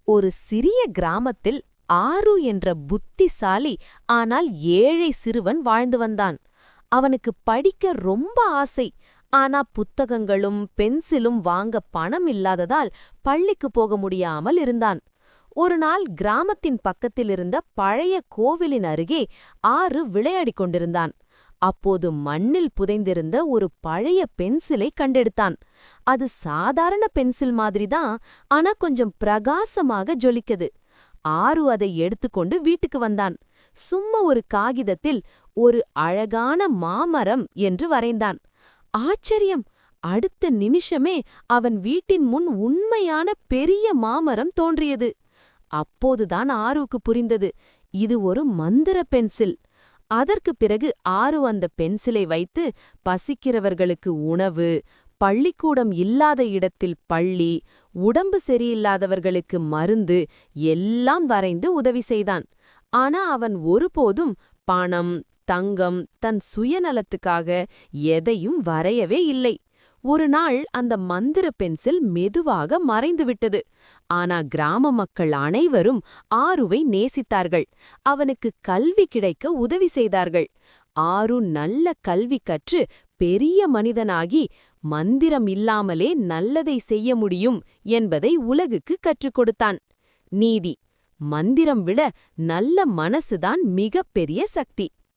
ஒரு சிறிய கிராமத்தில் ஆரு என்ற புத்திசாலி ஆனால் ஏழை சிறுவன் வாழ்ந்து வந்தான். அவனுக்கு படிக்க ரொம்ப ஆசை. ஆனா புத்தகங்களும் பென்சிலும் வாங்க பணம் இல்லாததால் பள்ளிக்கு போக முடியாமல் இருந்தான். ஒரு நாள் கிராமத்தின் பக்கத்தில் இருந்த பழைய கோவிலின் அருகே ஆறு விளையாடிக் கொண்டிருந்தான். அப்போது மண்ணில் புதைந்திருந்த ஒரு பழைய பென்சிலை கண்டெடுத்தான். அது சாதாரண பென்சில் மாதிரிதான், ஆனா கொஞ்சம் பிரகாசமாக ஜொலிக்குது. ஆரு அதை எடுத்துக்கொண்டு வீட்டுக்கு வந்தான். சும்மா ஒரு காகிதத்தில் ஒரு அழகான மாமரம் என்று வரைந்தான். ஆச்சரியம்! அடுத்த நிமிஷமே அவன் வீட்டின் முன் உண்மையான பெரிய மாமரம் தோன்றியது. அப்போதுதான் ஆருக்கு புரிந்தது, இது ஒரு மந்திர பென்சில். அதற்குப் பிறகு ஆரு அந்த பென்சிலை வைத்து பசிக்கிறவர்களுக்கு உணவு, பள்ளிக்கூடம் இல்லாத இடத்தில் பள்ளி, உடம்பு சரியில்லாதவர்களுக்கு மருந்து எல்லாம் வரைந்து உதவி செய்தான். ஆனா அவன் ஒருபோதும் பணம், தங்கம், தன் சுயநலத்துக்காக எதையும் வரையவே இல்லை. ஒரு நாள் அந்த மந்திர பென்சில் மெதுவாக மறைந்துவிட்டது. ஆனா கிராம மக்கள் அனைவரும் ஆருவை நேசித்தார்கள். அவனுக்கு கல்வி கிடைக்க உதவி செய்தார்கள். ஆரு நல்ல கல்வி கற்று பெரிய மனிதனாகி மந்திரம் இல்லாமலே நல்லதை செய்ய முடியும் என்பதை உலகுக்கு கற்றுக் கொடுத்தான். நீதி: மந்திரம் விட நல்ல மனசுதான் மிகப்பெரிய சக்தி.